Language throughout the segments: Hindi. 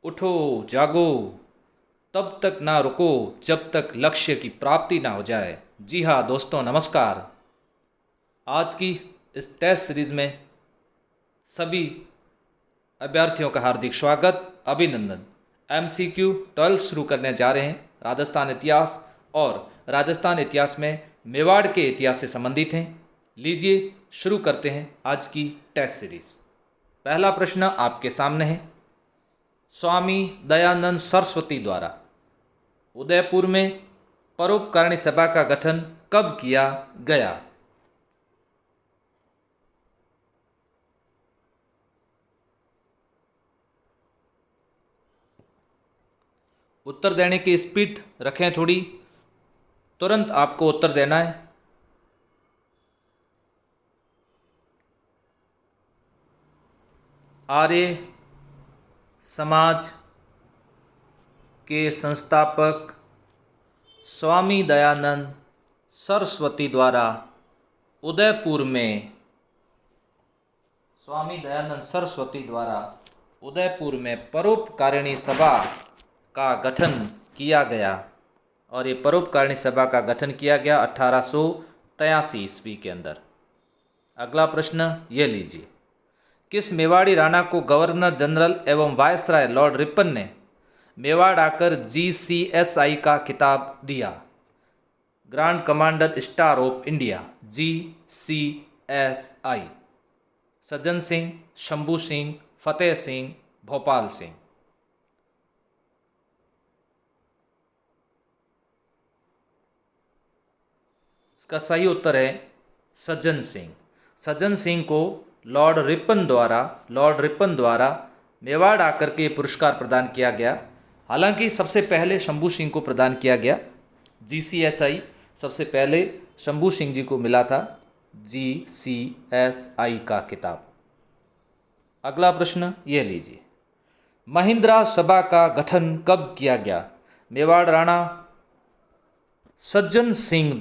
उठो जागो, तब तक ना रुको जब तक लक्ष्य की प्राप्ति ना हो जाए। जी हाँ दोस्तों, नमस्कार। आज की इस टेस्ट सीरीज़ में सभी अभ्यर्थियों का हार्दिक स्वागत, अभिनंदन। MCQ 12 शुरू करने जा रहे हैं। राजस्थान इतिहास और राजस्थान इतिहास में मेवाड़ के इतिहास से संबंधित हैं। लीजिए शुरू करते हैं आज की टेस्ट सीरीज़। पहला प्रश्न आपके सामने है। स्वामी दयानंद सरस्वती द्वारा उदयपुर में परोपकारिणी सभा का गठन कब किया गया? उत्तर देने की स्पीड रखें थोड़ी, तुरंत आपको उत्तर देना है। आर्य समाज के संस्थापक स्वामी दयानंद सरस्वती द्वारा उदयपुर में परोपकारिणी सभा का गठन किया गया, और ये परोपकारिणी सभा का गठन किया गया 1883 ईस्वी के अंदर। अगला प्रश्न ये लीजिए। किस मेवाड़ी राणा को गवर्नर जनरल एवं वायसराय लॉर्ड रिपन ने मेवाड़ आकर GCSI का खिताब दिया? Grand commander star of India, GCSI। Sajjan Singh, Shambhu Singh, Fateh Singh, Bhopal Singh. इसका सही उत्तर है सज्जन सिंह। सज्जन सिंह को लॉर्ड रिपन द्वारा मेवाड़ आकर के पुरस्कार प्रदान किया गया। हालांकि सबसे पहले शंभू सिंह को प्रदान किया गया। GCSI सबसे पहले शंभू सिंह जी को मिला था GCSI का खिताब। अगला प्रश्न ये लीजिए। महिंद्रा सभा का गठन कब किया गया? मेवाड़ राणा सज्जन सिंह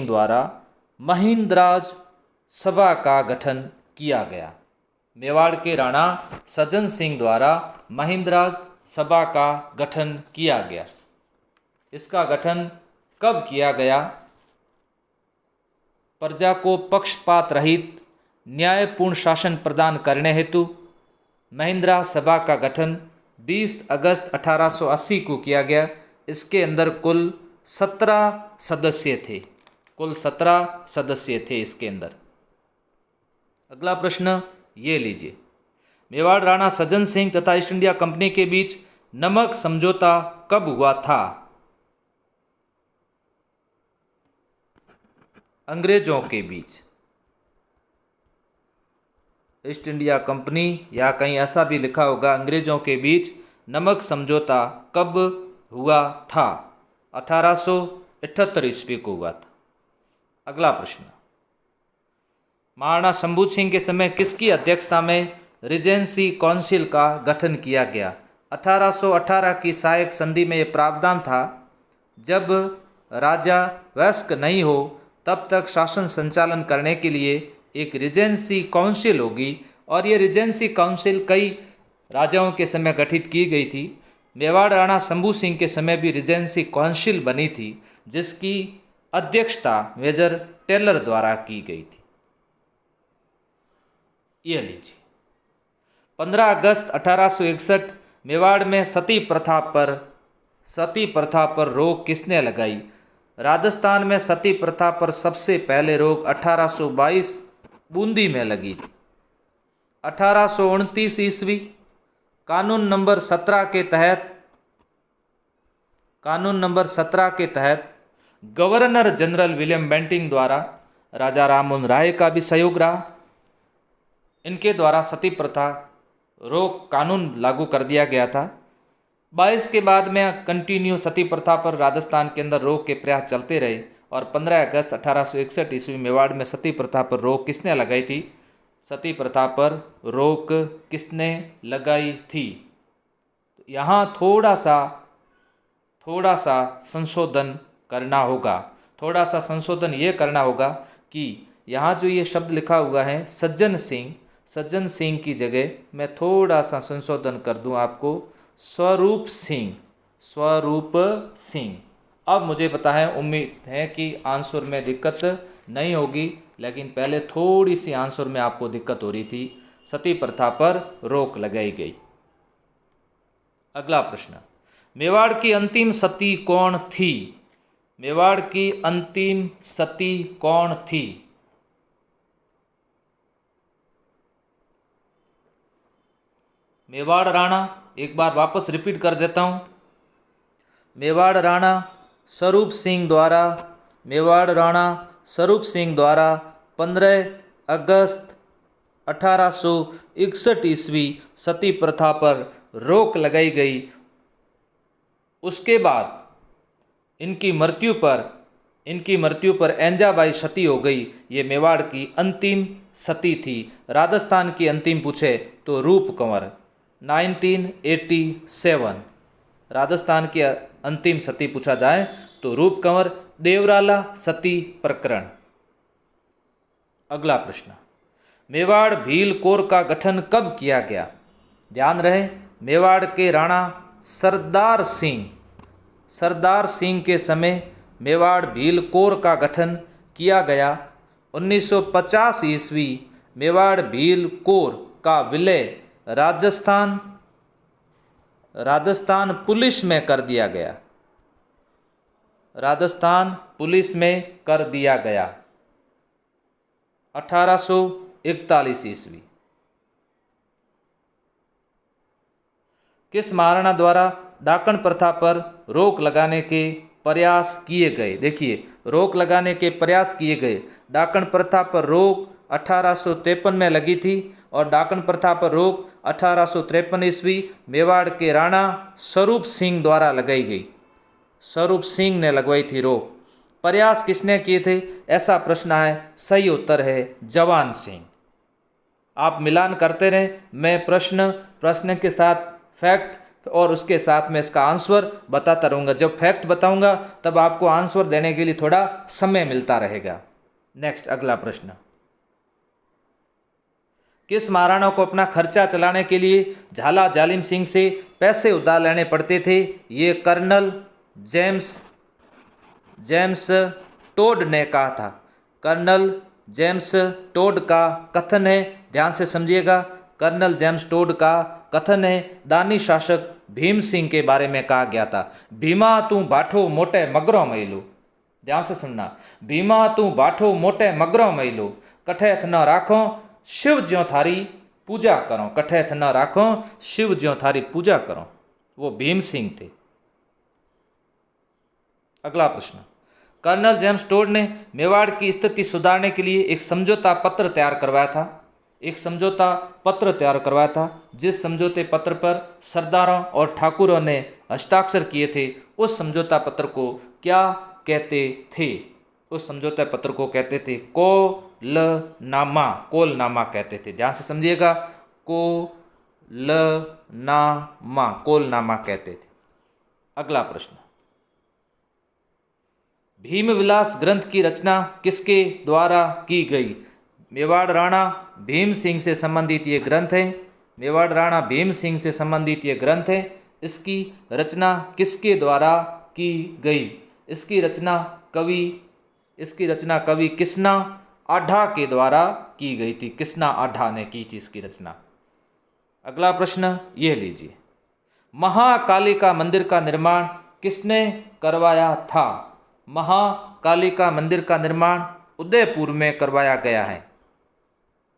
द्वारा महिंद्राज सभा का गठन किया गया। मेवाड़ के राणा सज्जन सिंह द्वारा महिंद्राज सभा का गठन किया गया। इसका गठन कब किया गया? प्रजा को पक्षपात रहित न्यायपूर्ण शासन प्रदान करने हेतु महिंद्रा सभा का गठन 20 अगस्त 1880 को किया गया। इसके अंदर कुल 17 सदस्य थे इसके अंदर। अगला प्रश्न ये लीजिए। मेवाड़ राणा सज्जन सिंह तथा ईस्ट इंडिया कंपनी के बीच नमक समझौता कब हुआ था? अंग्रेजों के बीच। ईस्ट इंडिया कंपनी या कहीं ऐसा भी लिखा होगा, अंग्रेजों के बीच नमक समझौता कब हुआ था? 1878 ईस्वी को हुआ था। अगला प्रश्न। महाराणा शंभू सिंह के समय किसकी अध्यक्षता में रीजेंसी काउंसिल का गठन किया गया? 1818 की सहायक संधि में यह प्रावधान था, जब राजा वयस्क नहीं हो तब तक शासन संचालन करने के लिए एक रीजेंसी काउंसिल होगी, और ये रीजेंसी काउंसिल कई राजाओं के समय गठित की गई थी। मेवाड़ राणा शंभू सिंह के समय भी रीजेंसी काउंसिल बनी थी, जिसकी अध्यक्षता मेजर टेलर द्वारा की गई थी। ये लीजिए। 15 अगस्त 1861 मेवाड़ में सती प्रथा पर रोक किसने लगाई? राजस्थान में सती प्रथा पर सबसे पहले रोक 1822 बूंदी में लगी थी। 1829 ईस्वी कानून नंबर 17 के तहत गवर्नर जनरल विलियम बेंटिंक द्वारा राजा राममोहन राय का भी सहयोग रहा। इनके द्वारा सती प्रथा रोक कानून लागू कर दिया गया था। 22 के बाद में कंटिन्यू सती प्रथा पर राजस्थान के अंदर रोक के प्रयास चलते रहे, और 15 अगस्त 1861 ईस्वी मेवाड़ में सती प्रथा पर रोक किसने लगाई थी? सती प्रथा पर रोक किसने लगाई थी? यहाँ थोड़ा सा संशोधन करना होगा। थोड़ा सा संशोधन ये करना होगा कि यहाँ जो ये शब्द लिखा हुआ है सज्जन सिंह, सज्जन सिंह की जगह मैं थोड़ा सा संशोधन कर दूं आपको, स्वरूप सिंह, स्वरूप सिंह। अब मुझे पता है, उम्मीद है कि आंसर में दिक्कत नहीं होगी, लेकिन पहले थोड़ी सी आंसर में आपको दिक्कत हो रही थी। सती प्रथा पर रोक लगाई गई। अगला प्रश्न, मेवाड़ की अंतिम सती कौन थी? मेवाड़ की अंतिम सती कौन थी? मेवाड़ राणा, एक बार वापस रिपीट कर देता हूं। मेवाड़ राणा स्वरूप सिंह द्वारा, मेवाड़ राणा स्वरूप सिंह द्वारा 15 अगस्त 1861 ईस्वी सती प्रथा पर रोक लगाई गई। उसके बाद इनकी मृत्यु पर एंजाबाई सती हो गई। ये मेवाड़ की अंतिम सती थी। राजस्थान की अंतिम पूछे तो रूप कंवर 1987। राजस्थान की अंतिम सती पूछा जाए तो रूप कंवर, देवराला सती प्रकरण। अगला प्रश्न, मेवाड़ भील कोर का गठन कब किया गया? ध्यान रहे, मेवाड़ के राणा सरदार सिंह के समय मेवाड़ भील कोर का गठन किया गया। 1950 ईस्वी मेवाड़ भील कोर का विलय राजस्थान पुलिस में कर दिया गया। राजस्थान पुलिस में कर दिया गया 1841 ईस्वी। किस महाराणा द्वारा डाकन प्रथा पर रोक लगाने के प्रयास किए गए? देखिए, रोक लगाने के प्रयास किए गए। डाकन प्रथा पर रोक 1853 में लगी थी और डाकन प्रथा पर रोक 1853 ईस्वी मेवाड़ के राणा स्वरूप सिंह द्वारा लगाई गई। स्वरूप सिंह ने लगवाई थी रोक। प्रयास किसने किए थे, ऐसा प्रश्न है। सही उत्तर है जवान सिंह। आप मिलान करते रहें, मैं प्रश्न के साथ फैक्ट और उसके साथ में इसका आंसर बताता रहूँगा। जब फैक्ट बताऊँगा तब आपको आंसर देने के लिए थोड़ा समय मिलता रहेगा। नेक्स्ट, अगला प्रश्न, किस महाराणा को अपना खर्चा चलाने के लिए झाला जालिम सिंह से पैसे उधार लेने पड़ते थे? ये कर्नल जेम्स टोड ने कहा था। कर्नल जेम्स टोड का कथन है, ध्यान से समझिएगा। कर्नल जेम्स टोड का कथन है, दानी शासक भीम सिंह के बारे में कहा गया था। भीमा तू बाठो मोटे मगरो मैलो, ध्यान से सुनना। भीमा तू बाठो मोटे मगरो मैलो, कठे हथ न राखो शिव ज्यों थारी पूजा करो। कठे हथ न राखो शिव ज्यों थारी पूजा करो। वो भीम सिंह थे। अगला प्रश्न, कर्नल जेम्स टोड ने मेवाड़ की स्थिति सुधारने के लिए एक समझौता पत्र तैयार करवाया था। जिस समझौते पत्र पर सरदारों और ठाकुरों ने हस्ताक्षर किए थे, उस समझौता पत्र को क्या कहते थे? उस समझौता पत्र को कहते थे कोलनामा कहते थे। ध्यान से समझिएगा, कोलनामा कहते थे। अगला प्रश्न, भीम विलास ग्रंथ की रचना किसके द्वारा की गई? मेवाड़ राणा भीम सिंह से संबंधित ये ग्रंथ है। मेवाड़ राणा भीम सिंह से संबंधित ये ग्रंथ है। इसकी रचना किसके द्वारा की गई? इसकी रचना कवि किस्ना आढ़ा के द्वारा की गई थी। किस्ना आढ़ा ने की थी इसकी रचना। अगला प्रश्न यह लीजिए, महाकालिका मंदिर का निर्माण किसने करवाया था? महाकालिका मंदिर का निर्माण उदयपुर में करवाया गया है।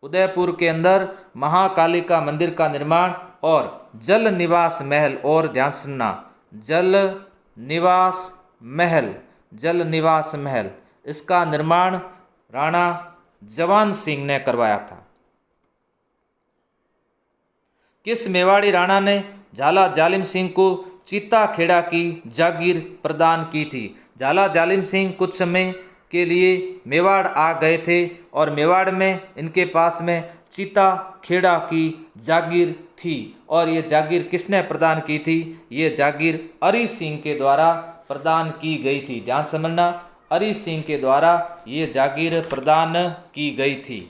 उदयपुर के अंदर महाकालिका मंदिर का निर्माण और जल निवास महल, और ध्यान सुनना, जल निवास महल इसका निर्माण राणा जवान सिंह ने करवाया था। किस मेवाड़ी राणा ने झाला जालिम सिंह को चीता खेड़ा की जागीर प्रदान की थी? झाला जालिम सिंह कुछ समय के लिए मेवाड़ आ गए थे और मेवाड़ में इनके पास में चीता खेड़ा की जागीर थी। और ये जागीर किसने प्रदान की थी? ये जागीर अरी सिंह के द्वारा प्रदान की गई थी। ध्यान समझना, अरी सिंह के द्वारा ये जागीर प्रदान की गई थी।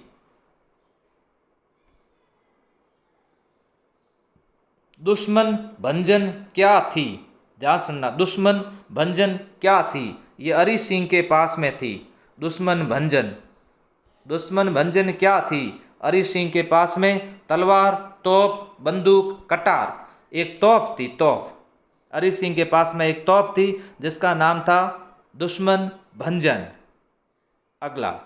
दुश्मन भंजन क्या थी? ध्यान सुनना, दुश्मन भंजन क्या थी? ये हरि सिंह के पास में थी। दुश्मन भंजन, दुश्मन भंजन क्या थी? हरि सिंह के पास में तलवार, तोप, बंदूक, कटार। एक तोप थी, तोप। हरि सिंह के पास में एक तोप थी जिसका नाम था दुश्मन भंजन। अगला,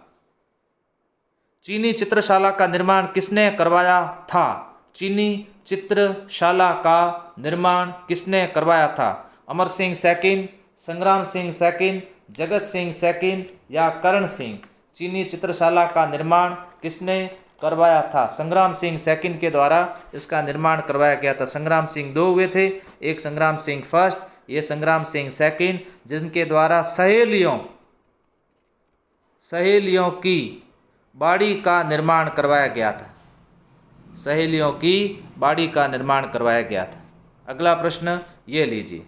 चीनी चित्रशाला का निर्माण किसने करवाया था? चीनी चित्रशाला का निर्माण किसने करवाया था? अमर सिंह सेकंड, संग्राम सिंह सेकंड, जगत सिंह सेकंड या करण सिंह? चीनी चित्रशाला का निर्माण किसने करवाया था? संग्राम सिंह सेकंड के द्वारा इसका निर्माण करवाया गया था। संग्राम सिंह दो हुए थे, एक संग्राम सिंह फर्स्ट, ये संग्राम सिंह सेकंड, जिनके द्वारा सहेलियों की बाड़ी का निर्माण करवाया गया था। सहेलियों की बाड़ी का निर्माण करवाया गया था। अगला प्रश्न ये लीजिए,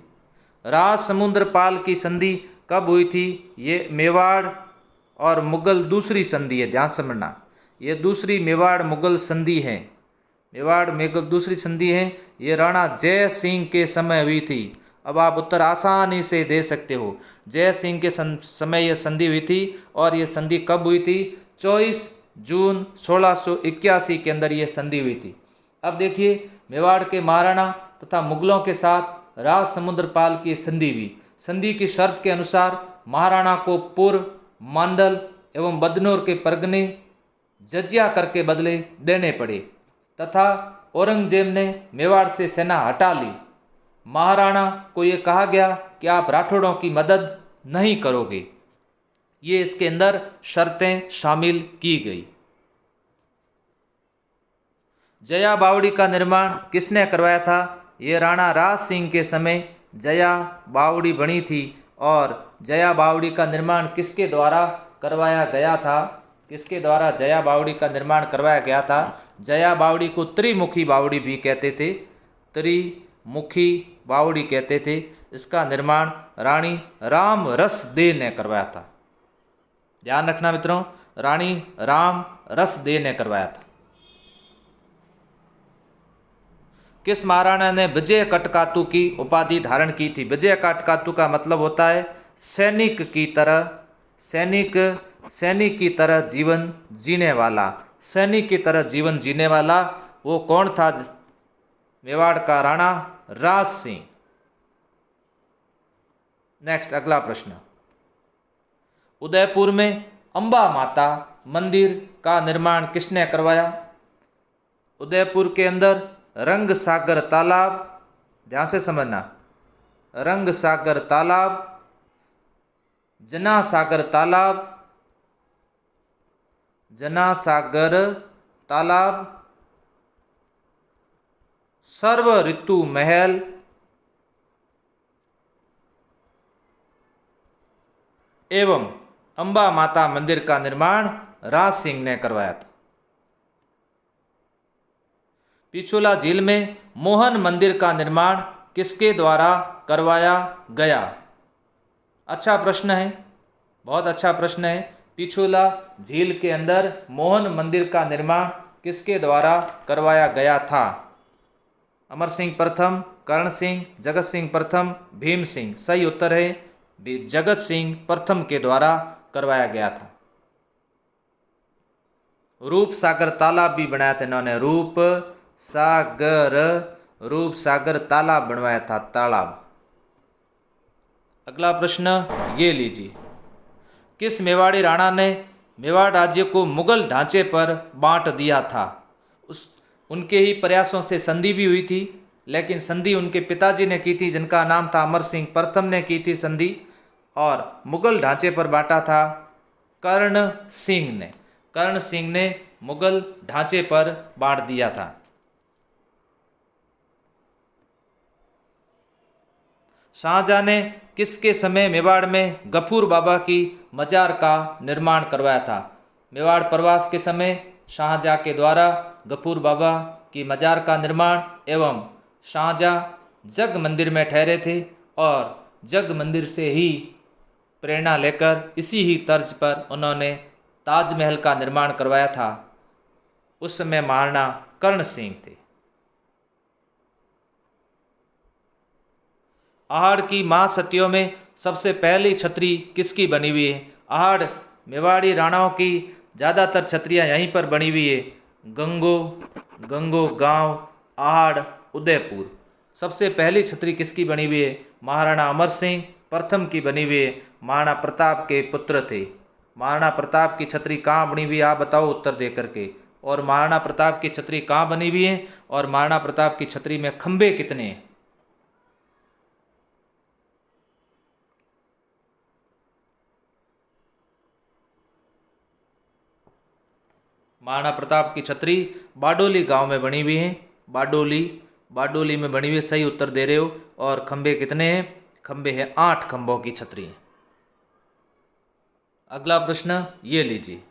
राज समुद्र पाल की संधि कब हुई थी? ये मेवाड़ और मुगल दूसरी संधि है, ध्यान समझना। ये दूसरी मेवाड़ मुगल संधि है। मेवाड़ मुगल दूसरी संधि है। ये राणा जय सिंह के समय हुई थी। अब आप उत्तर आसानी से दे सकते हो। जय सिंह के समय यह संधि हुई थी। और ये संधि कब हुई थी? 24 जून 1681 के अंदर यह संधि हुई थी। अब देखिए, मेवाड़ के महाराणा तथा मुगलों के साथ राज समुद्रपाल की संधि हुई। संधि की शर्त के अनुसार महाराणा को पूर्व, मांडल एवं बदनौर के परगने जजिया करके बदले देने पड़े तथा औरंगजेब ने मेवाड़ से सेना हटा ली। महाराणा को यह कहा गया कि आप राठौड़ों की मदद नहीं करोगे। ये इसके अंदर शर्तें शामिल की गई। जया बावड़ी का निर्माण किसने करवाया था? ये राणा राज सिंह के समय जया बावड़ी बनी थी। और जया बावड़ी का निर्माण किसके द्वारा करवाया गया था? किसके द्वारा जया बावड़ी का निर्माण करवाया गया था? जया बावड़ी को त्रिमुखी बावड़ी भी कहते थे। त्रिमुखी बावड़ी कहते थे। इसका निर्माण रानी राम रस दे ने करवाया था। ध्यान रखना मित्रों, रानी राम रस दे ने करवाया था। किस महाराणा ने विजय कटकातु की उपाधि धारण की थी? विजय कटकातु का मतलब होता है सैनिक की तरह जीवन जीने वाला। सैनिक की तरह जीवन जीने वाला वो कौन था? मेवाड़ का राणा राज सिंह। नेक्स्ट, अगला प्रश्न, उदयपुर में अंबा माता मंदिर का निर्माण किसने करवाया? उदयपुर के अंदर रंग सागर तालाब, ध्यान से समझना, रंग सागर तालाब, जना सागर तालाब, जना सागर तालाब, सर्व ऋतु महल एवं अंबा माता मंदिर का निर्माण राज सिंह ने करवाया था। पिछोला झील में मोहन मंदिर का निर्माण किसके द्वारा करवाया गया? अच्छा प्रश्न है, बहुत अच्छा प्रश्न है। पिछोला झील के अंदर मोहन मंदिर का निर्माण किसके द्वारा करवाया गया था? अमर सिंह प्रथम, करण सिंह, जगत सिंह प्रथम, भीम सिंह? सही उत्तर है जगत सिंह प्रथम के द्वारा करवाया गया था। रूप सागर तालाब भी बनाया था इन्होंने। रूप सागर तालाब बनवाया था, तालाब। अगला प्रश्न ये लीजिए, किस मेवाड़ी राणा ने मेवाड़ राज्य को मुगल ढांचे पर बांट दिया था? उनके ही प्रयासों से संधि भी हुई थी, लेकिन संधि उनके पिताजी ने की थी जिनका नाम था अमर सिंह प्रथम ने की थी संधि। और मुगल ढांचे पर बांटा था कर्ण सिंह ने। कर्ण सिंह ने मुगल ढांचे पर बांट दिया था। शाहजहां ने किसके समय मेवाड़ में गफूर बाबा की मजार का निर्माण करवाया था? मेवाड़ प्रवास के समय शाहजहां के द्वारा गफूर बाबा की मजार का निर्माण एवं शाहजहां जग मंदिर में ठहरे थे और जग मंदिर से ही प्रेरणा लेकर इसी ही तर्ज पर उन्होंने ताजमहल का निर्माण करवाया था। उस समय महाराणा कर्ण सिंह थे। आहड़ की महासतियों में सबसे पहली छतरी किसकी बनी हुई है? आहड़ मेवाड़ी राणाओं की ज़्यादातर छतरियाँ यहीं पर बनी हुई है। गंगो गांव, आहड़, उदयपुर। सबसे पहली छतरी किसकी बनी हुई है? महाराणा अमर सिंह प्रथम की बनी हुई है। महाराणा प्रताप के पुत्र थे। महाराणा प्रताप की छतरी कहाँ बनी हुई है? आप बताओ उत्तर दे करके। और महाराणा प्रताप की छतरी कहाँ बनी हुई है? और महाराणा प्रताप की छतरी में खंभे कितने हैं? महाराणा प्रताप की छतरी बारडोली गांव में बनी हुई है। बारडोली में बनी हुई है। सही उत्तर दे रहे हो। और खंभे कितने हैं? खंभे हैं 8 खंभों की छतरी है। अगला प्रश्न ये लीजिए।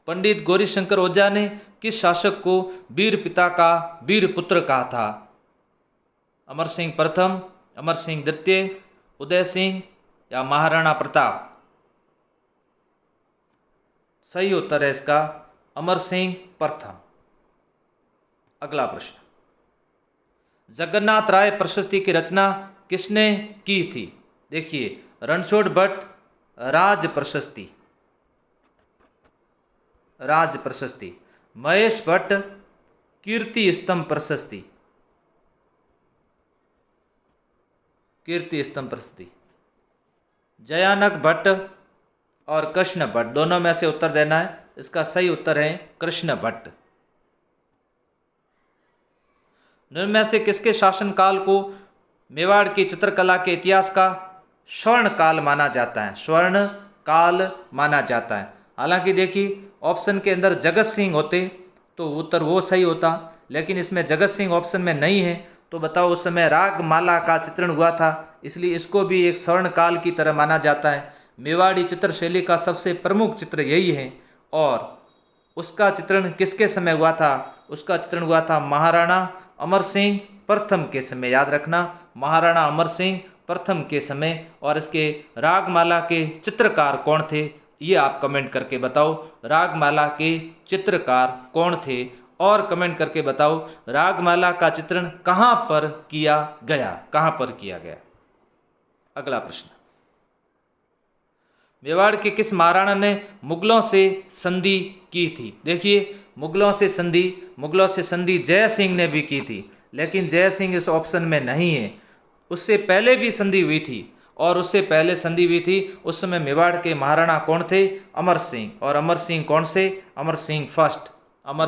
पंडित गौरीशंकर ओझा ने किस शासक को वीर पिता का वीर पुत्र कहा था? अमर सिंह प्रथम, अमर सिंह द्वितीय, उदय सिंह या महाराणा प्रताप? सही उत्तर है इसका अमर सिंह प्रथम। अगला प्रश्न। जगन्नाथ राय प्रशस्ति की रचना किसने की थी? देखिए, रणछोड़ भट्ट राज प्रशस्ति, महेश भट्ट कीर्ति स्तंभ प्रशस्ति, जयानक भट्ट और कृष्ण भट्ट, दोनों में से उत्तर देना है। इसका सही उत्तर है कृष्ण भट्ट। निम्न में से किसके शासनकाल को मेवाड़ की चित्रकला के इतिहास का स्वर्ण काल माना जाता है? स्वर्ण काल माना जाता है। हालांकि देखिए, ऑप्शन के अंदर जगत सिंह होते तो उत्तर वो सही होता, लेकिन इसमें जगत सिंह ऑप्शन में नहीं है। तो बताओ, उस समय रागमाला का चित्रण हुआ था, इसलिए इसको भी एक स्वर्ण काल की तरह माना जाता है। मेवाड़ी चित्रशैली का सबसे प्रमुख चित्र यही है। और उसका चित्रण किसके समय हुआ था? उसका चित्रण हुआ था महाराणा अमर सिंह प्रथम के समय। याद रखना, महाराणा अमर सिंह प्रथम के समय। और इसके रागमाला के चित्रकार कौन थे, ये आप कमेंट करके बताओ। रागमाला के चित्रकार कौन थे? और कमेंट करके बताओ रागमाला का चित्रण कहाँ पर किया गया? अगला प्रश्न। मेवाड़ के किस महाराणा ने मुगलों से संधि की थी? देखिए, मुगलों से संधि जय सिंह ने भी की थी, लेकिन जय सिंह इस ऑप्शन में नहीं है। उससे पहले भी संधि हुई थी, और उससे पहले संधि हुई थी उस समय मेवाड़ के महाराणा कौन थे? अमर सिंह। और अमर सिंह कौन से? अमर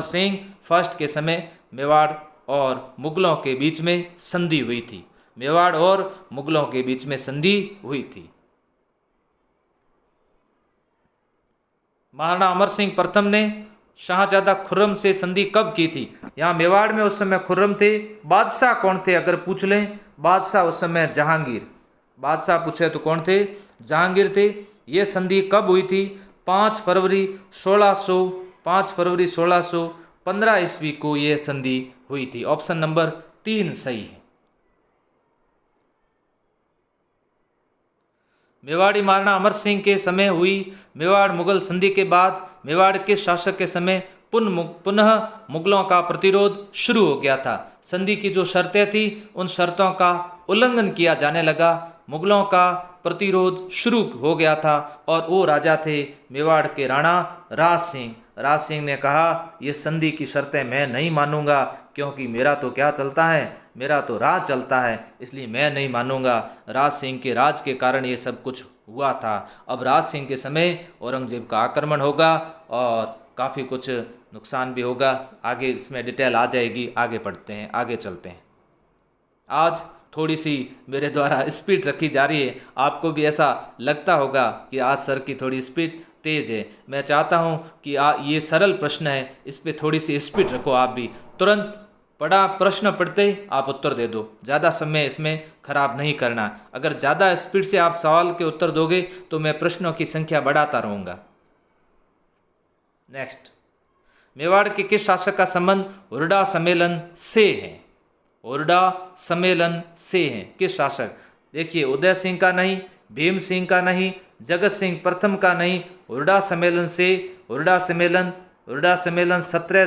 सिंह फर्स्ट के समय मेवाड़ और मुगलों के बीच में संधि हुई थी। मेवाड़ और मुगलों के बीच में संधि हुई थी। महाराणा अमर सिंह प्रथम ने शाहजादा खुर्रम से संधि कब की थी? यहाँ मेवाड़ में उस समय खुर्रम थे। बादशाह कौन थे अगर पूछ लें? बादशाह उस समय जहांगीर। बादशाह पूछे तो कौन थे? जहांगीर थे। ये संधि कब हुई थी? 5 फरवरी 1615 ईस्वी को ये संधि हुई थी। ऑप्शन नंबर 3 सही है। मेवाड़ी महाराणा अमर सिंह के समय हुई मेवाड़ मुगल संधि के बाद मेवाड़ के शासक के समय पुनः मुगलों का प्रतिरोध शुरू हो गया था। संधि की जो शर्तें थी उन शर्तों का उल्लंघन किया जाने लगा। मुगलों का प्रतिरोध शुरू हो गया था और वो राजा थे मेवाड़ के राणा राज सिंह। राज सिंह ने कहा, ये संधि की शर्तें मैं नहीं मानूंगा, क्योंकि मेरा तो क्या चलता है, मेरा तो राज चलता है, इसलिए मैं नहीं मानूंगा। राज सिंह के राज के कारण ये सब कुछ हुआ था। अब राज सिंह के समय औरंगजेब का आक्रमण होगा और काफ़ी कुछ नुकसान भी होगा। आगे इसमें डिटेल आ जाएगी। आगे पढ़ते हैं, आगे चलते हैं। आज थोड़ी सी मेरे द्वारा स्पीड रखी जा रही है। आपको भी ऐसा लगता होगा कि आज सर की थोड़ी स्पीड तेज़ है। मैं चाहता हूं कि ये सरल प्रश्न है, इस पर थोड़ी सी स्पीड रखो। आप भी तुरंत पढ़ा प्रश्न पढ़ते आप उत्तर दे दो। ज़्यादा समय इसमें खराब नहीं करना। अगर ज़्यादा स्पीड से आप सवाल के उत्तर दोगे तो मैं प्रश्नों की संख्या बढ़ाता रहूँगा। नेक्स्ट, मेवाड़ के किस शासक का संबंध हुरडा सम्मेलन से है? हुरडा सम्मेलन से है किस शासक? देखिए, उदय सिंह का नहीं, भीम सिंह का नहीं, जगत सिंह प्रथम का नहीं, हुरडा सम्मेलन से। हुरडा सम्मेलन 17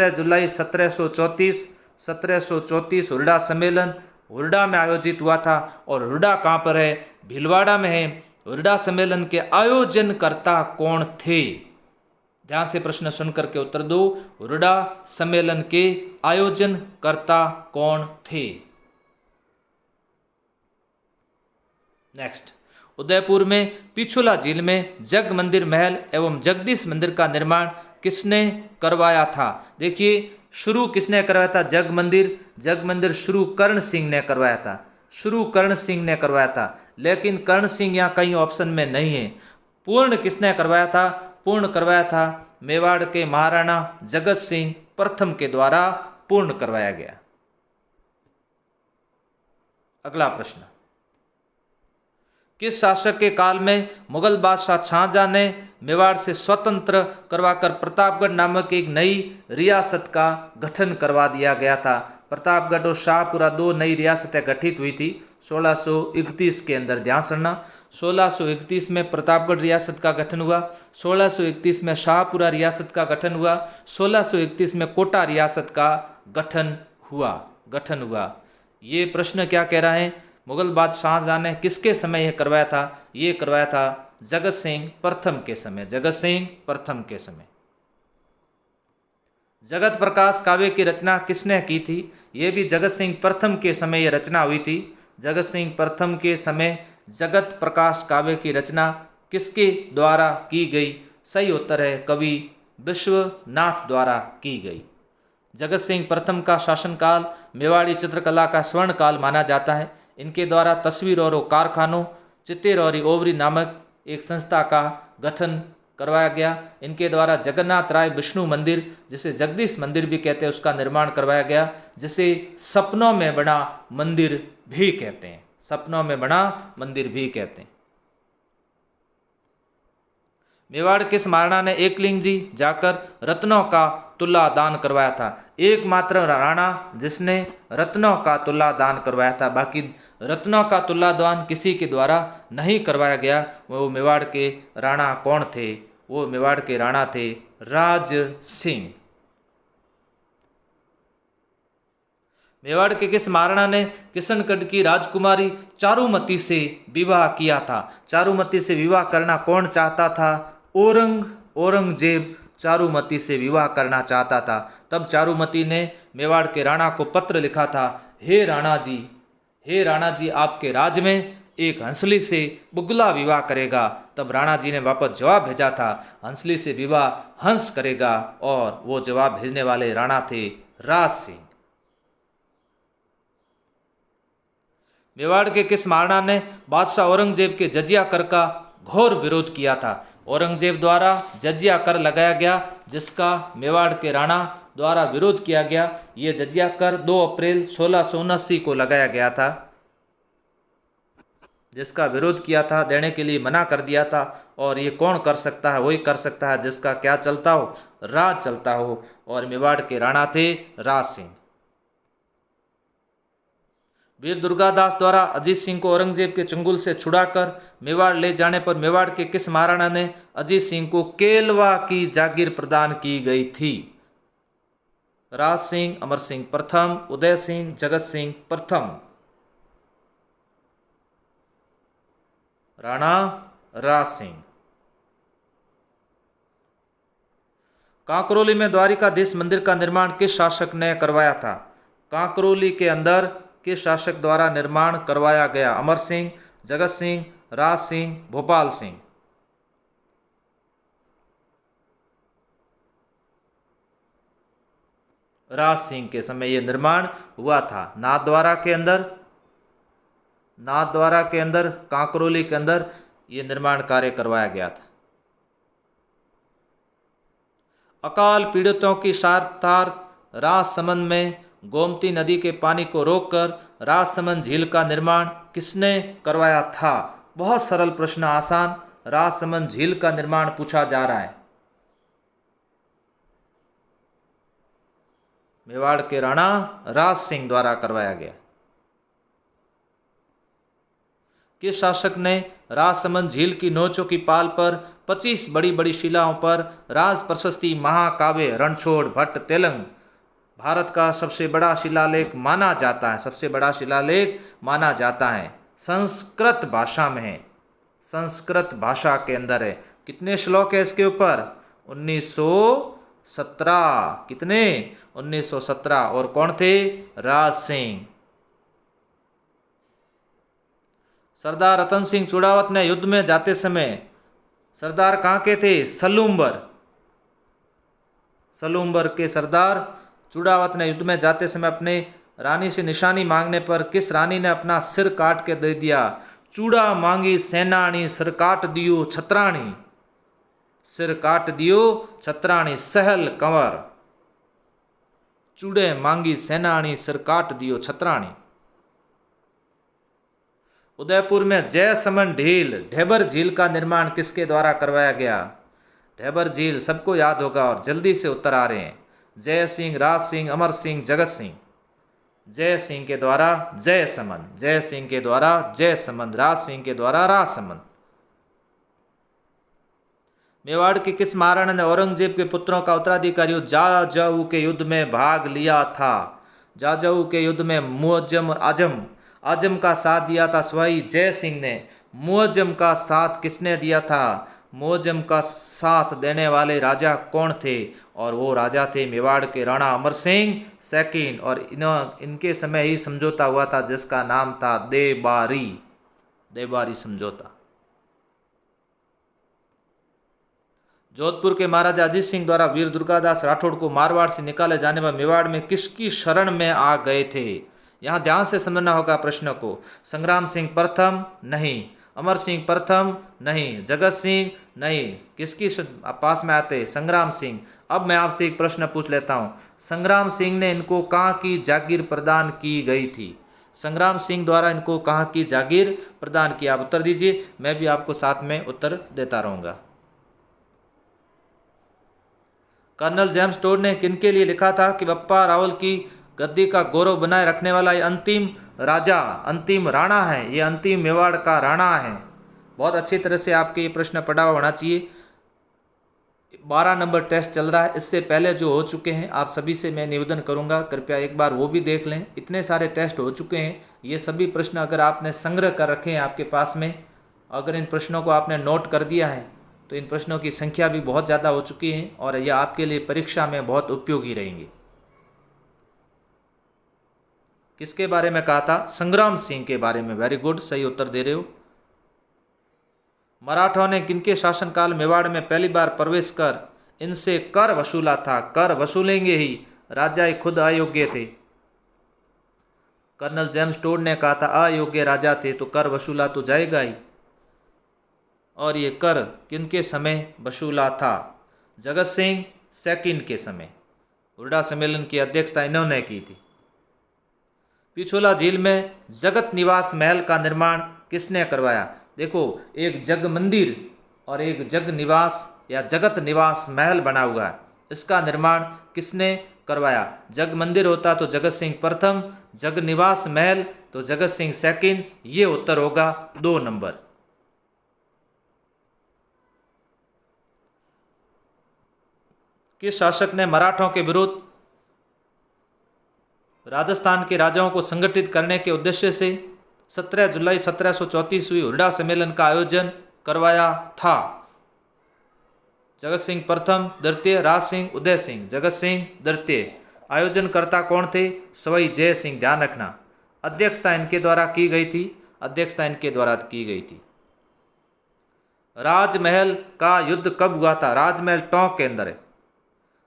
जुलाई 1734 हुरडा सम्मेलन हुरडा में आयोजित हुआ था। और हुरडा कहाँ पर है? भीलवाड़ा में है। हुरडा सम्मेलन के आयोजनकर्ता कौन थे? ध्यान से प्रश्न सुनकर के उत्तर दो। हुरडा सम्मेलन के आयोजनकर्ता कौन थे? नेक्स्ट, उदयपुर में पिछुला झील में जग मंदिर महल एवं जगदीश मंदिर का निर्माण किसने करवाया था? देखिए, शुरू किसने करवाया था? जग मंदिर। जग मंदिर शुरू कर्ण सिंह ने करवाया था। शुरू कर्ण सिंह ने करवाया था, लेकिन कर्ण सिंह यहाँ कहीं ऑप्शन में नहीं है। पूर्ण किसने करवाया था? पूर्ण करवाया था मेवाड़ के महाराणा जगत सिंह प्रथम के द्वारा पूर्ण करवाया गया। अगला प्रश्न, किस शासक के काल में मुगल बादशाह शाहजहां ने मेवाड़ से स्वतंत्र करवाकर प्रतापगढ़ नामक एक नई रियासत का गठन करवा दिया गया था? प्रतापगढ़ और शाहपुरा दो नई रियासतें गठित हुई थी 1631 के अंदर। ध्यान सुनना, 1631 में प्रतापगढ़ रियासत का गठन हुआ, 1631 में शाहपुरा रियासत का गठन हुआ, 1631 में कोटा रियासत का गठन हुआ। ये प्रश्न क्या कह रहा है? मुगल बादशाह शाहजहां ने किसके समय यह करवाया था? ये करवाया था जगत सिंह प्रथम के समय। जगत सिंह प्रथम के समय। जगत प्रकाश काव्य की रचना किसने की थी? ये भी जगत सिंह प्रथम के समय यह रचना हुई थी। जगत सिंह प्रथम के समय जगत प्रकाश काव्य की रचना किसके द्वारा की गई? सही उत्तर है कवि विश्वनाथ द्वारा की गई। जगत सिंह प्रथम का शासनकाल मेवाड़ी चित्रकला का स्वर्ण काल माना जाता है। इनके द्वारा तस्वीर और कारखानों चित्तेर और ओवरी नामक एक संस्था का गठन करवाया गया। इनके द्वारा जगन्नाथ राय विष्णु मंदिर, जिसे जगदीश मंदिर भी कहते हैं, उसका निर्माण करवाया गया, जिसे सपनों में बना मंदिर भी कहते हैं। सपनों में बना मंदिर भी कहते हैं। मेवाड़ किस महाराणा ने एकलिंग जी जाकर रत्नों का तुला दान करवाया था? एकमात्र राणा जिसने रत्नों का तुला दान करवाया था। बाकी रत्नों का तुला दान किसी के द्वारा नहीं करवाया गया। वो मेवाड़ के राणा कौन थे? वो मेवाड़ के राणा थे राज सिंह। मेवाड़ के किस महाराणा ने किशनगढ़ की राजकुमारी चारुमती से विवाह किया था? चारुमती से विवाह करना कौन चाहता था? औरंगजेब चारुमती से विवाह करना चाहता था। तब चारुमती ने मेवाड़ के राणा को पत्र लिखा था, हे राणा जी आपके राज में एक हंसली से बुगला विवाह करेगा। तब राणा जी ने वापस जवाब भेजा था, हंसली से विवाह हंस करेगा। और वो जवाब भेजने वाले राणा थे राज सिंह। मेवाड़ के किस महाराणा ने बादशाह औरंगजेब के जजिया कर का घोर विरोध किया था? औरंगजेब द्वारा जजिया कर लगाया गया, जिसका मेवाड़ के राणा द्वारा विरोध किया गया। ये जजिया कर 2 अप्रैल 1679 को लगाया गया था। जिसका विरोध किया था, देने के लिए मना कर दिया था। और ये कौन कर सकता है? वही कर सकता है जिसका क्या चलता हो? राज चलता हो। और मेवाड़ के राणा थे राज सिंह। वीर दुर्गादास द्वारा अजीत सिंह को औरंगजेब के चंगुल से छुड़ाकर मेवाड़ ले जाने पर मेवाड़ के किस महाराणा ने अजीत सिंह को केलवा की जागीर प्रदान की गई थी? राज सिंह, अमर सिंह प्रथम, उदय सिंह, जगत सिंह प्रथम। राणा राज सिंह। कांकरोली में द्वारिकाधीश मंदिर का निर्माण किस शासक ने करवाया था? कांकरोली के अंदर किस शासक द्वारा निर्माण करवाया गया? अमर सिंह, जगत सिंह, राज सिंह, भोपाल सिंह। राज सिंह के समय यह निर्माण हुआ था। नाथद्वारा के अंदर कांकरोली के अंदर यह निर्माण कार्य करवाया गया था। अकाल पीड़ितों की सहायतार्थ राजसमंद में गोमती नदी के पानी को रोककर राजसमंद झील का निर्माण किसने करवाया था? बहुत सरल प्रश्न, आसान। राजसमंद झील का निर्माण पूछा जा रहा है। मेवाड़ के राणा राज सिंह द्वारा करवाया गया। किस शासक ने राजसमंद झील की नोचों की पाल पर 25 बड़ी बड़ी शिलाओं पर राज प्रशस्ति महाकाव्य रणछोड़ भट्ट तेलंग भारत का सबसे बड़ा शिलालेख माना जाता है, सबसे बड़ा शिलालेख माना जाता है। संस्कृत भाषा में है, संस्कृत भाषा के अंदर है। कितने श्लोक है इसके ऊपर? 1917। कितने? 1917। और कौन थे? राज सिंह। सरदार रतन सिंह चुड़ावत ने युद्ध में जाते समय, सरदार कहाँ के थे? सलूम्बर। सलूम्बर के सरदार चुड़ावत ने युद्ध में जाते समय अपने रानी से निशानी मांगने पर किस रानी ने अपना सिर काट के दे दिया? चूड़ा मांगी सेनानी, सिर काट दियो छत्राणी। सिर काट दियो छत्राणी, सहल कंवर। चूड़े मांगी सेनानी, सिर काट दियो छत्राणी। उदयपुर में जयसमन झील, ढेबर झील का निर्माण किसके द्वारा करवाया गया? ढेबर झील सबको याद होगा और जल्दी से उत्तर आ रहे हैं। जय सिंह, राज सिंह, अमर सिंह, जगत सिंह। जय सिंह के द्वारा जयसमन, जय सिंह के द्वारा जयसमन, राज सिंह के द्वारा राजसमंद। मेवाड़ के किस महाराणा ने औरंगजेब के पुत्रों का उत्तराधिकारी जाजाऊ के युद्ध में भाग लिया था? जाजाऊ के युद्ध में मुअज्जम आजम, आजम का साथ दिया था स्वयं जय सिंह ने। मुअज्जम का साथ किसने दिया था? मुअज्जम का साथ देने वाले राजा कौन थे? और वो राजा थे मेवाड़ के राणा अमर सिंह सेकंड। और इनके समय ही समझौता हुआ था जिसका नाम था देबारी, देबारी समझौता। जोधपुर के महाराजा अजीत सिंह द्वारा वीर दुर्गादास राठौड़ को मारवाड़ से निकाले जाने पर मेवाड़ में किसकी शरण में आ गए थे? यहाँ ध्यान से समझना होगा प्रश्न को। संग्राम सिंह प्रथम नहीं, अमर सिंह प्रथम नहीं, जगत सिंह नहीं, किसकी पास में आते? संग्राम सिंह। अब मैं आपसे एक प्रश्न पूछ लेता हूँ, संग्राम सिंह ने इनको कहाँ की जागीर प्रदान की गई थी? संग्राम सिंह द्वारा इनको कहाँ की जागीर प्रदान की? आप उत्तर दीजिए, मैं भी आपको साथ में उत्तर देता रहूँगा। कर्नल जेम्स टोड ने किनके लिए लिखा था कि बप्पा रावल की गद्दी का गौरव बनाए रखने वाला ये अंतिम राजा, अंतिम राणा है, ये अंतिम मेवाड़ का राणा है। बहुत अच्छी तरह से आपके ये प्रश्न पढ़ा हुआ होना चाहिए। 12 नंबर टेस्ट चल रहा है, इससे पहले जो हो चुके हैं आप सभी से मैं निवेदन करूंगा कृपया एक बार वो भी देख लें। इतने सारे टेस्ट हो चुके हैं, ये सभी प्रश्न अगर आपने संग्रह कर रखे हैं आपके पास में, अगर इन प्रश्नों को आपने नोट कर दिया है तो इन प्रश्नों की संख्या भी बहुत ज़्यादा हो चुकी है और यह आपके लिए परीक्षा में बहुत उपयोगी रहेंगे। किसके बारे में कहा था? संग्राम सिंह के बारे में। वेरी गुड, सही उत्तर दे रहे हो। मराठों ने किनके शासनकाल मेवाड़ में पहली बार प्रवेश कर इनसे कर वसूला था? कर वसूलेंगे ही, राजा खुद अयोग्य थे। कर्नल जेम्स टोड ने कहा था अयोग्य राजा थे तो कर वसूला तो जाएगा ही। और ये कर किनके समय वसूला था? जगत सिंह सेकंड के समय। हुर्डा सम्मेलन की अध्यक्षता इन्होंने की थी। पिछोला झील में जगत निवास महल का निर्माण किसने करवाया? देखो, एक जग मंदिर और एक जग निवास या जगत निवास महल बना हुआ है, इसका निर्माण किसने करवाया? जग मंदिर होता तो जगत सिंह प्रथम, जग निवास महल तो जगत सिंह सेकंड। ये उत्तर होगा 2 नंबर। किस शासक ने मराठों के विरुद्ध राजस्थान के राजाओं को संगठित करने के उद्देश्य से 17 जुलाई 1734 हुई हुर्डा सम्मेलन का आयोजन करवाया था? जगत सिंह प्रथम, द्वितीय, राज सिंह, उदय सिंह। जगत सिंह द्वितीय। आयोजनकर्ता कौन थे? सवाई जय सिंह। ध्यान रखना, अध्यक्षता इनके द्वारा की गई थी, अध्यक्षता इनके द्वारा की गई थी। राजमहल का युद्ध कब हुआ था? राजमहल टोंक के अंदर है।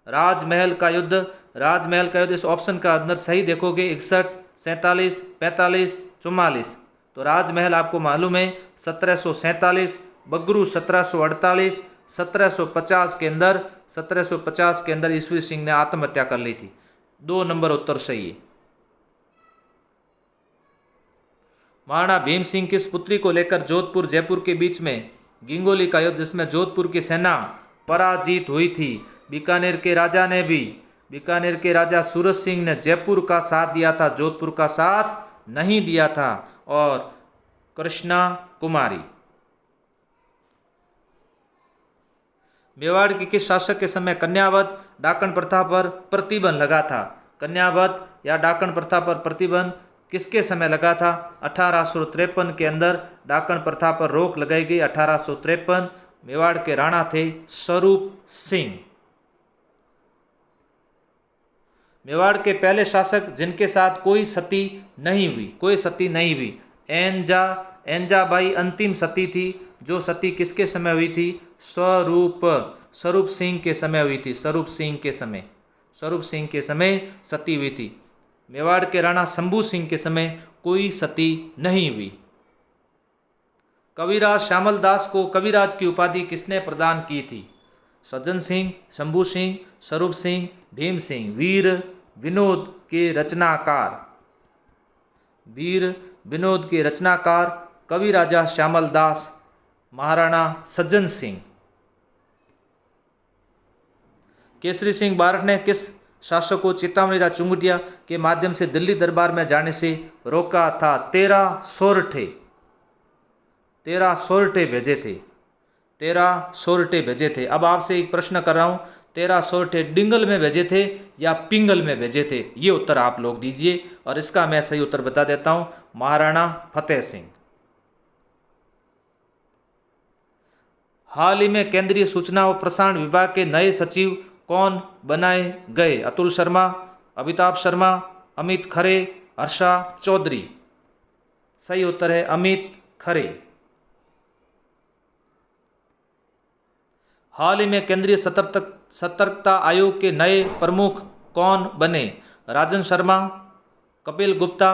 राजमहल का युद्ध, राजमहल का युद्ध इस ऑप्शन का अंदर सही देखोगे 61, 47, 45, 44। तो राजमहल आपको मालूम है 1747, बगरू 1748, 1750 के अंदर, 1750 के अंदर ईश्वर सिंह ने आत्महत्या कर ली थी। 2 नंबर उत्तर सही है। महाराणा भीम सिंह किस पुत्री को लेकर जोधपुर जयपुर के बीच में गिंगोली का युद्ध, जिसमें जोधपुर की सेना पराजित हुई थी? बीकानेर के राजा ने भी, बीकानेर के राजा सूरज सिंह ने जयपुर का साथ दिया था, जोधपुर का साथ नहीं दिया था। और कृष्णा कुमारी। मेवाड़ के किस शासक के समय कन्यावध डाकन प्रथा पर प्रतिबंध लगा था? कन्यावध या डाकण प्रथा पर प्रतिबंध किसके समय लगा था? 1853 के अंदर डाकण प्रथा पर रोक लगाई गई। 1853। मेवाड़ के राणा थे स्वरूप सिंह। मेवाड़ के पहले शासक जिनके साथ कोई सती नहीं हुई, एंजाबाई अंतिम सती थी। जो सती किसके समय हुई थी? स्वरूप सिंह के समय हुई थी। स्वरूप सिंह के समय सती हुई थी। मेवाड़ के राणा शंभू सिंह के समय कोई सती नहीं हुई। कविराज श्यामल दास को कविराज की उपाधि किसने प्रदान की थी? सज्जन सिंह, शंभू सिंह, स्वरूप सिंह, भीम सिंह। वीर विनोद के रचनाकार कवि राजा श्यामल दास, महाराणा सज्जन सिंह। केसरी सिंह बारठ ने किस शासक को चित्तामणि राज चुंगुटिया के माध्यम से दिल्ली दरबार में जाने से रोका था? 13 सोरठे भेजे थे। अब आपसे एक प्रश्न कर रहा हूं, 13 सोरठे डिंगल में भेजे थे या पिंगल में भेजे थे? ये उत्तर आप लोग दीजिए और इसका मैं सही उत्तर बता देता हूं, महाराणा फतेह सिंह। हाल ही में केंद्रीय सूचना और प्रसारण विभाग के नए सचिव कौन बनाए गए? अतुल शर्मा, अमिताभ शर्मा, अमित खरे, हर्षा चौधरी। सही उत्तर है अमित खरे। हाल ही में केंद्रीय सतर्कता आयोग के नए प्रमुख कौन बने? राजन शर्मा, कपिल गुप्ता,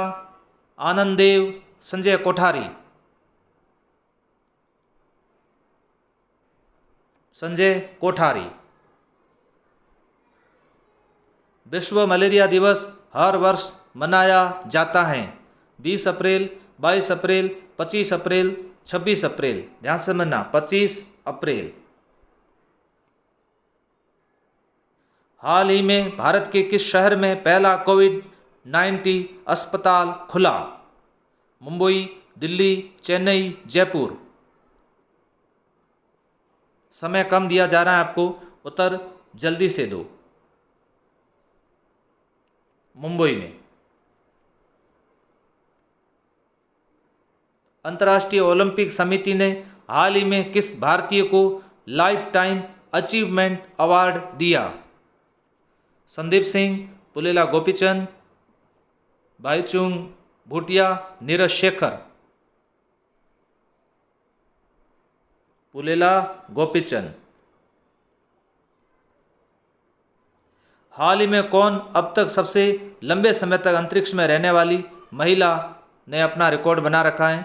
आनंद देव, संजय कोठारी। संजय कोठारी। विश्व मलेरिया दिवस हर वर्ष मनाया जाता है 20 अप्रैल, 22 अप्रैल, 25 अप्रैल, 26 अप्रैल। ध्यान से समझना, 25 अप्रैल। हाल ही में भारत के किस शहर में पहला कोविड-19 अस्पताल खुला? मुंबई, दिल्ली, चेन्नई, जयपुर। समय कम दिया जा रहा है आपको, उत्तर जल्दी से दो। मुंबई में। अंतर्राष्ट्रीय ओलंपिक समिति ने हाल ही में किस भारतीय को लाइफ टाइम अचीवमेंट अवार्ड दिया? संदीप सिंह, पुलेला गोपीचंद, भाईचुंग भूटिया, नीरज शेखर। पुलेला गोपीचंद। हाल ही में कौन अब तक सबसे लंबे समय तक अंतरिक्ष में रहने वाली महिला ने अपना रिकॉर्ड बना रखा है?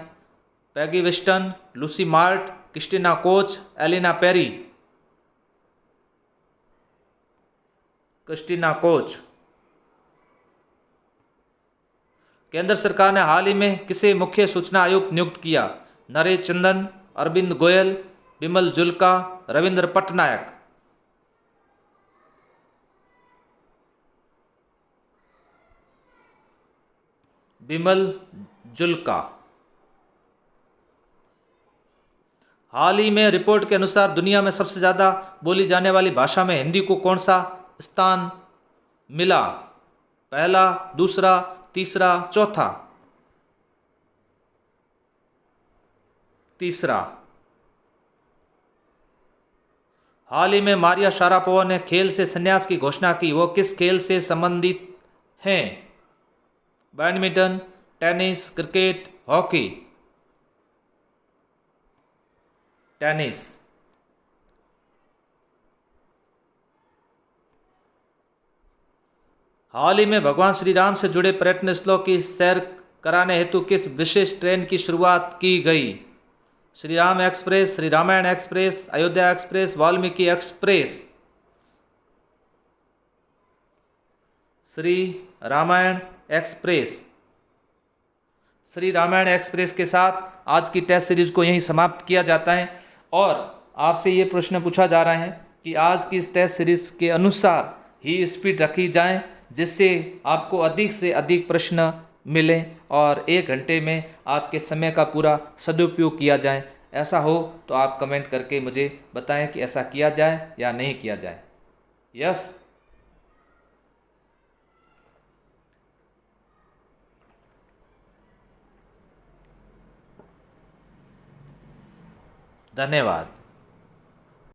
पैगी विस्टन, लूसी मार्ट, क्रिस्टीना कोच, एलिना पेरी। Christina Koch. केंद्र सरकार ने हाल ही में किसे मुख्य सूचना आयुक्त नियुक्त किया? नरेश चंदन, अरविंद गोयल, बिमल जुल्का, रविंद्र पटनायक। बिमल जुल्का। हाल ही में रिपोर्ट के अनुसार दुनिया में सबसे ज़्यादा बोली जाने वाली भाषा में हिंदी को कौन सा स्थान मिला? पहला, दूसरा, तीसरा, चौथा? तीसरा। हाल ही में मारिया शारापोवा ने खेल से संन्यास की घोषणा की, वो किस खेल से संबंधित हैं? Badminton, tennis, cricket, hockey? Tennis. हाल ही में भगवान श्री राम से जुड़े पर्यटन स्थलों की सैर कराने हेतु किस विशेष ट्रेन की शुरुआत की गई? Shri Ram Express, Shri Ramayan Express, Ayodhya Express, Valmiki Express? Shri Ramayan Express. Shri Ramayan Express के साथ आज की टेस्ट सीरीज को यहीं समाप्त किया जाता है और आपसे ये प्रश्न पूछा जा रहा है कि आज की इस टेस्ट सीरीज के अनुसार ही स्पीड रखी जाए जिससे आपको अधिक से अधिक प्रश्न मिले और 1 घंटे में आपके समय का पूरा सदुपयोग किया जाए। ऐसा हो तो आप कमेंट करके मुझे बताएं कि ऐसा किया जाए या नहीं किया जाए। यस। धन्यवाद।